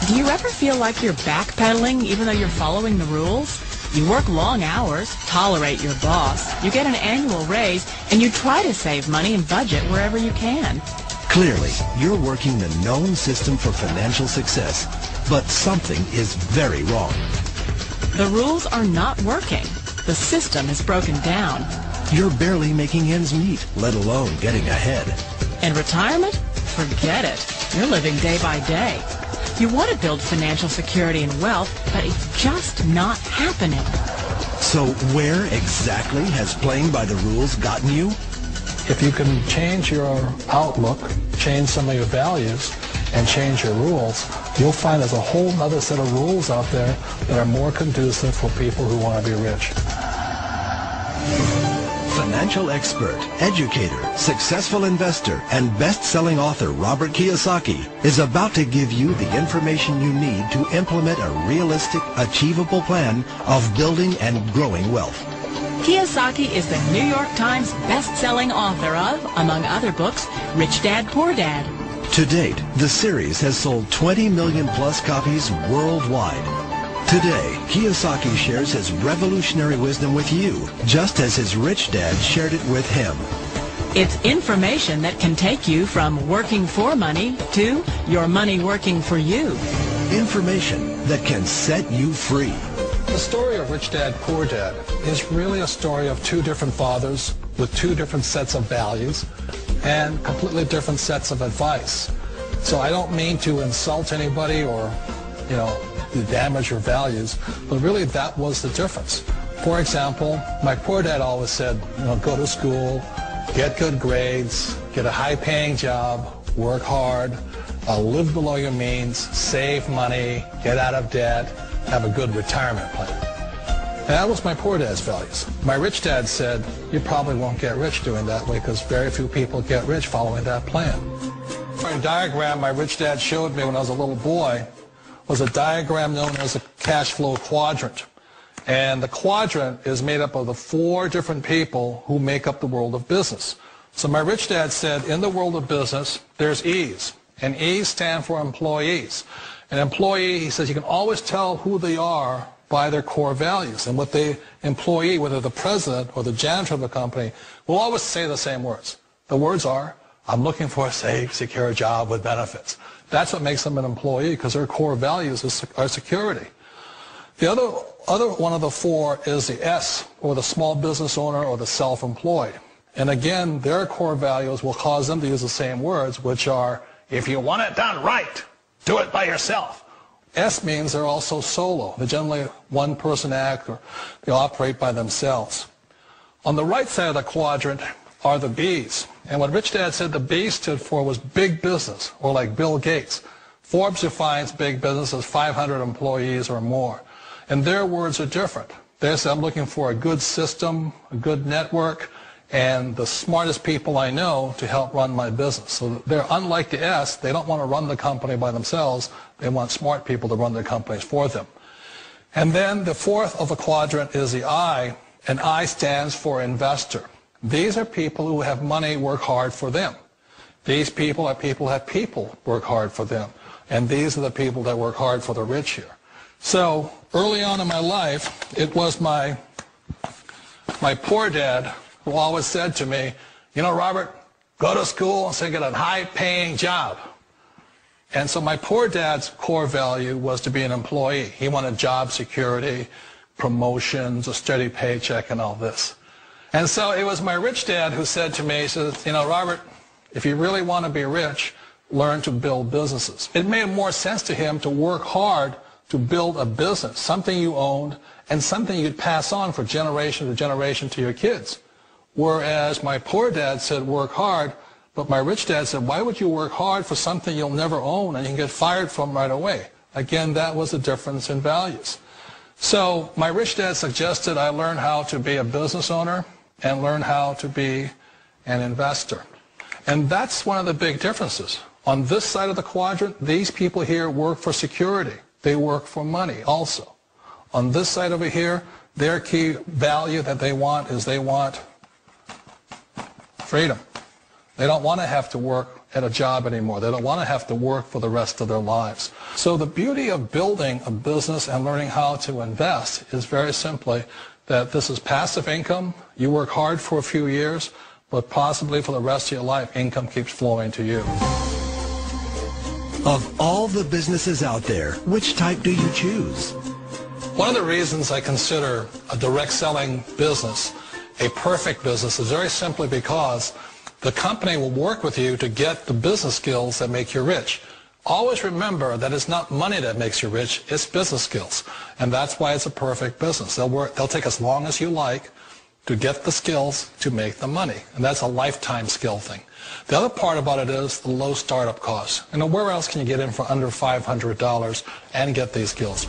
Do you ever feel like you're backpedaling even though you're following the rules? You work long hours, tolerate your boss, you get an annual raise, and you try to save money and budget wherever you can. Clearly, you're working the known system for financial success, but something is very wrong. The rules are not working. The system is broken down. You're barely making ends meet, let alone getting ahead. And retirement? Forget it. You're living day by day. You want to build financial security and wealth, but it's just not happening. So where exactly has playing by the rules gotten you? If you can change your outlook, change some of your values, and change your rules, you'll find there's a whole other set of rules out there that are more conducive for people who want to be rich. Financial expert, educator, successful investor, and best-selling author Robert Kiyosaki is about to give you the information you need to implement a realistic, achievable plan of building and growing wealth. Kiyosaki is the New York Times best-selling author of, among other books, Rich Dad, Poor Dad. To date, the series has sold 20 million plus copies worldwide. Today, Kiyosaki shares his revolutionary wisdom with you, just as his rich dad shared it with him. It's information that can take you from working for money to your money working for you. Information that can set you free. The story of Rich Dad, Poor Dad is really a story of two different fathers with two different sets of values and completely different sets of advice. So I don't mean to insult anybody or, to damage your values, but really that was the difference. For example, my poor dad always said, go to school, get good grades, get a high-paying job, work hard, live below your means, save money, get out of debt, have a good retirement plan. And that was my poor dad's values. My rich dad said, you probably won't get rich doing that way because very few people get rich following that plan. A diagram my rich dad showed me when I was a little boy was a diagram known as a cash flow quadrant. And the quadrant is made up of the four different people who make up the world of business. So my rich dad said, in the world of business, there's E's. And E's stand for employees. An employee, he says, you can always tell who they are by their core values. And what the employee, whether the president or the janitor of the company, will always say the same words. The words are, I'm looking for a safe, secure job with benefits. That's what makes them an employee, because their core values are security. The other one of the four is the S, or the small business owner or the self-employed. And again, their core values will cause them to use the same words, which are, if you want it done right, do it by yourself. S means they're also solo. They're generally one-person act, or they operate by themselves. On the right side of the quadrant are the B's. And what Rich Dad said the B stood for was big business, or like Bill Gates. Forbes defines big business as 500 employees or more. And their words are different. They say, I'm looking for a good system, a good network, and the smartest people I know to help run my business. So they're unlike the S. They don't want to run the company by themselves. They want smart people to run their companies for them. And then the fourth of the quadrant is the I, and I stands for investor. These are people who have money work hard for them. These people are people who have people work hard for them. And these are the people that work hard for the rich here. So early on in my life, it was my poor dad who always said to me, Robert, go to school and so get a high-paying job. And so my poor dad's core value was to be an employee. He wanted job security, promotions, a steady paycheck, and all this. And so it was my rich dad who said to me, he says, Robert, if you really want to be rich, learn to build businesses. It made more sense to him to work hard to build a business, something you owned and something you'd pass on for generation to generation to your kids. Whereas my poor dad said work hard, but my rich dad said, why would you work hard for something you'll never own and you can get fired from right away? Again, that was the difference in values. So my rich dad suggested I learn how to be a business owner and learn how to be an investor. And that's one of the big differences. On this side of the quadrant, these people here work for security. They work for money also. On this side over here, their key value that they want is they want freedom. They don't want to have to work at a job anymore. They don't want to have to work for the rest of their lives. So the beauty of building a business and learning how to invest is very simply that this is passive income. You work hard for a few years, but possibly for the rest of your life, income keeps flowing to you. Of all the businesses out there, which type do you choose? One of the reasons I consider a direct selling business a perfect business is very simply because the company will work with you to get the business skills that make you rich. Always remember that it's not money that makes you rich, it's business skills. And that's why it's a perfect business. They'll take as long as you like to get the skills to make the money. And that's a lifetime skill thing. The other part about it is the low startup costs. Where else can you get in for under $500 and get these skills?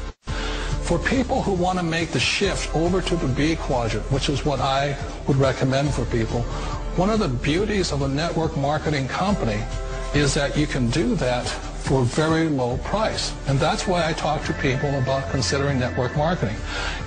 For people who want to make the shift over to the B quadrant, which is what I would recommend for people, one of the beauties of a network marketing company is that you can do that for a very low price. And that's why I talk to people about considering network marketing.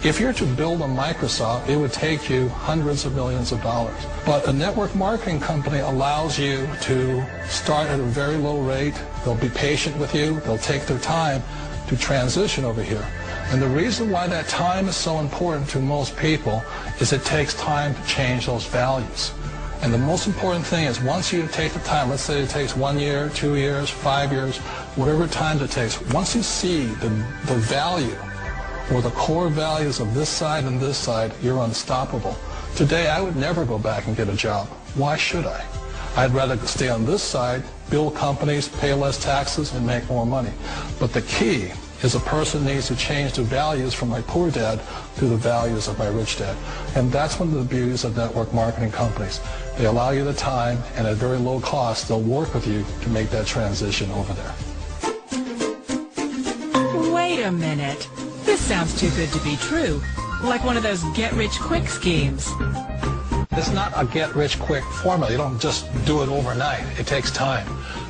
If you're to build a Microsoft, it would take you hundreds of millions of dollars. But a network marketing company allows you to start at a very low rate. They'll be patient with you. They'll take their time to transition over here. And the reason why that time is so important to most people is it takes time to change those values. And the most important thing is once you take the time, let's say it takes 1 year, 2 years, 5 years, whatever time it takes, once you see the value or the core values of this side and this side, you're unstoppable. Today, I would never go back and get a job. Why should I? I'd rather stay on this side, build companies, pay less taxes, and make more money. But the key is a person needs to change the values from my poor dad to the values of my rich dad. And that's one of the beauties of network marketing companies. They allow you the time, and at very low cost, they'll work with you to make that transition over there. Wait a minute. This sounds too good to be true. Like one of those get-rich-quick schemes. It's not a get-rich-quick formula. You don't just do it overnight. It takes time.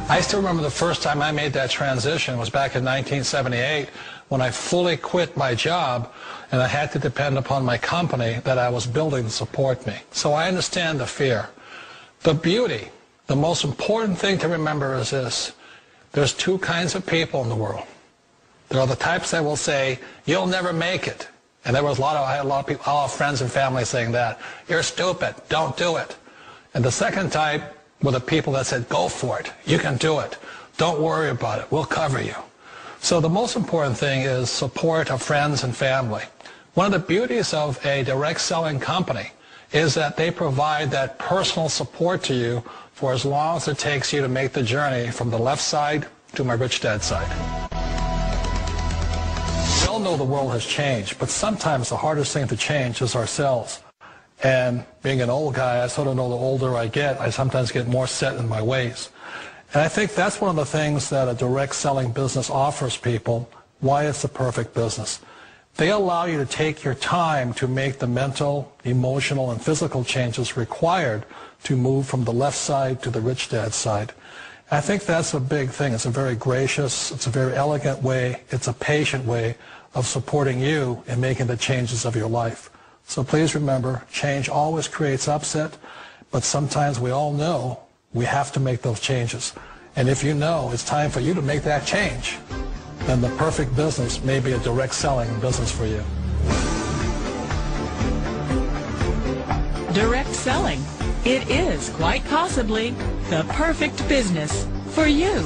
I still remember the first time I made that transition was back in 1978 when I fully quit my job and I had to depend upon my company that I was building to support me. So I understand the fear. The beauty, the most important thing to remember is this. There's two kinds of people in the world. There are the types that will say, you'll never make it. And I had a lot of people, all friends and family saying that. You're stupid, don't do it. And the second type were the people that said, go for it, you can do it, don't worry about it, we'll cover you. So the most important thing is support of friends and family. One of the beauties of a direct selling company is that they provide that personal support to you for as long as it takes you to make the journey from the left side to my rich dad side. We all know the world has changed, but sometimes the hardest thing to change is ourselves. And being an old guy, I sort of know the older I get, I sometimes get more set in my ways. And I think that's one of the things that a direct selling business offers people, why it's the perfect business. They allow you to take your time to make the mental, emotional, and physical changes required to move from the left side to the rich dad side. I think that's a big thing. It's a very gracious, it's a very elegant way, it's a patient way of supporting you in making the changes of your life. So please remember, change always creates upset, but sometimes we all know we have to make those changes. And if you know it's time for you to make that change, then the perfect business may be a direct selling business for you. Direct selling. It is quite possibly the perfect business for you.